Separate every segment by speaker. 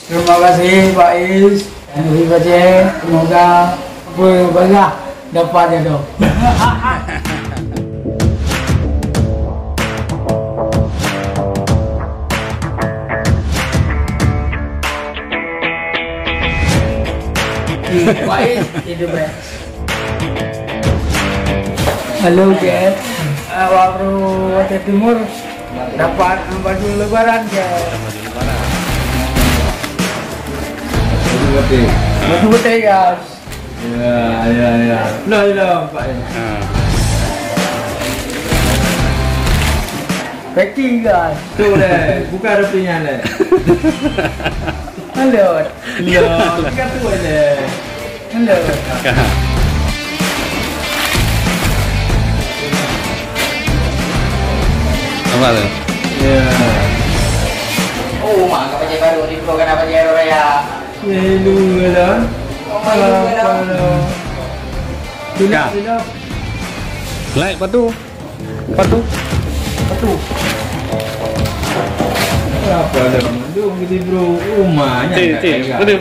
Speaker 1: Terima kasih Pak Is dan Ibu Bajeng. Semoga banyak dapat jodoh. Pak Is, hidup ya. Halo guys, waktu Aceh Timur dapat baju lebaran guys. Baju putih guys.
Speaker 2: Ya. Nah, Pak.
Speaker 1: Packing guys.
Speaker 2: Tuh deh, buka repinya deh.
Speaker 1: Halo.
Speaker 2: Buka tuh deh.
Speaker 1: Halo.
Speaker 3: Apa tuh?
Speaker 2: Ya.
Speaker 1: Oh, mangga baju baru di bro kan baju baru ya.
Speaker 2: Lu kan?
Speaker 3: Tidak. Like patu.
Speaker 2: Apa ada mendung gitu bro? Rumahnya.
Speaker 3: Putih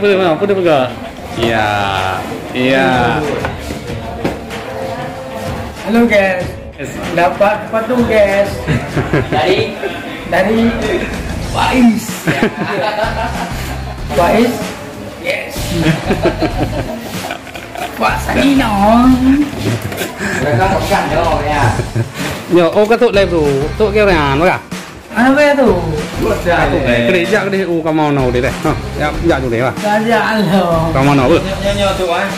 Speaker 3: juga. Iya.
Speaker 1: Halo guys. Dapat patung guys. Dari Pak Is. Pak Is. Yes. Pak Sanino. Mereka bukan dong ya.
Speaker 3: Yo, cái tụi này bro, tụi kêu này nó cả.
Speaker 1: Apa itu?
Speaker 3: Cái đấy dạ cái đấy u cam màu đấy này. Dạ chủ đấy à?
Speaker 1: Kerajaan loh.
Speaker 3: Cam màu bự.
Speaker 2: Nyanyi tuh kan?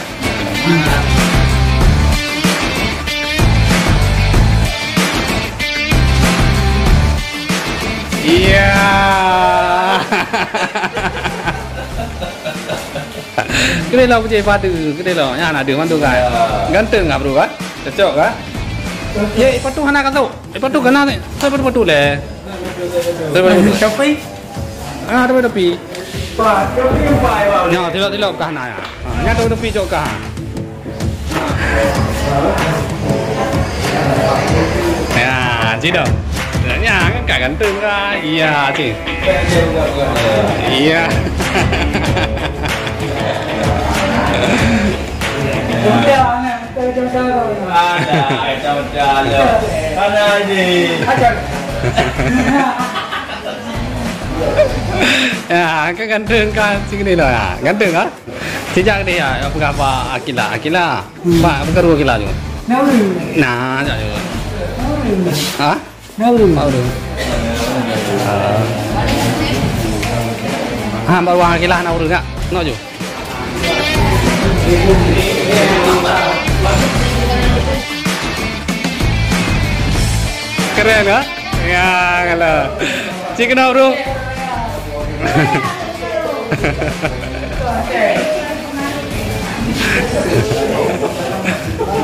Speaker 3: Iya. Cái đây là cái pha từ cái đây là nhà là đường ăn đồ gà ganteng nggak bro kan cocok kan ya patu hana kato patu kana nih saya patu le
Speaker 1: Shopee.
Speaker 3: ada tapi
Speaker 1: Pak, Shopee Pak ya.
Speaker 3: ya tidak kahana ya nya tapi cok kah ya chỉ đâu nhà cả ganteng ra iya sih iya
Speaker 2: Ada ini.
Speaker 3: Ya, cái ganteng kan sih ini loh ya, ganteng kan? Sejak dia apa Akila, Pak bekerja Akila juga. Nah, jadi. Hah? Baru Akila Nauru nggak? No juga. Keren kan? Ya kalau chicken bro.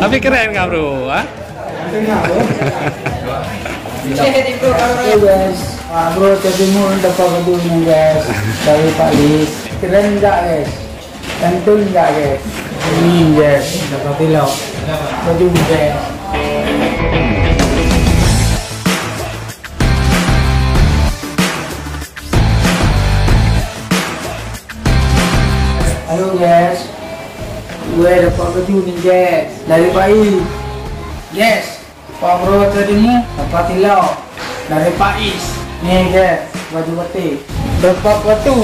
Speaker 3: Tapi keren nggak bro? Hah?
Speaker 1: Oke guys, bro Timur dapat baju guys dari Pak Is. Keren nggak guys? Tentu nggak guys? Ini guys, dapat tilau baju guys. Halo guys, gue dapat baju nih guys dari Pak Is. Yes, Pak Bro tadimu dapat tilau dari Pak Is. Nih guys, baju putih dapat batu.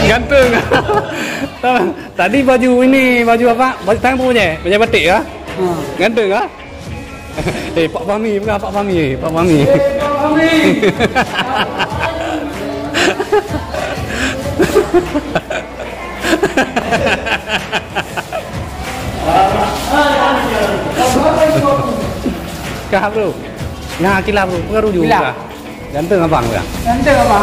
Speaker 3: Ganteng. Tadi baju ini baju apa? Baju tang punya, baju batik ya? Ganteng ah? Pak Fahmi, bukan Pak Fahmi, Pak Fahmi.
Speaker 1: Pak Fahmi.
Speaker 3: Kah bro? Nah Akila bro, pengaruh juga. Ganteng abang ya?
Speaker 1: Ganteng apa?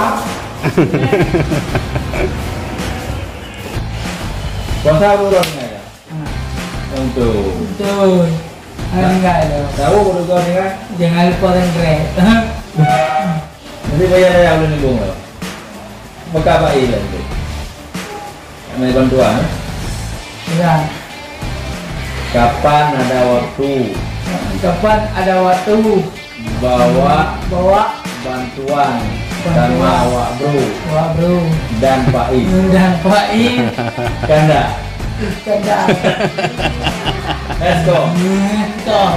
Speaker 2: Puasa burungnya ya? Untuk.
Speaker 1: Enggak dong.
Speaker 2: Tahu baru kau ni kan?
Speaker 1: Jangan lupa rengret.
Speaker 2: Nanti bayar saya belum nih bung lo. Buka apa ini lagi? Ambil bantuan.
Speaker 1: Ya.
Speaker 2: Kapan ada waktu
Speaker 1: Kapan ada waktu
Speaker 2: bawa
Speaker 1: bawa
Speaker 2: bantuan sama Wak Bro
Speaker 1: Wak Bro
Speaker 2: dan Pak I?
Speaker 1: dan Pak I
Speaker 2: Kanda.
Speaker 1: Kanda.
Speaker 2: Let's go.
Speaker 1: Toh.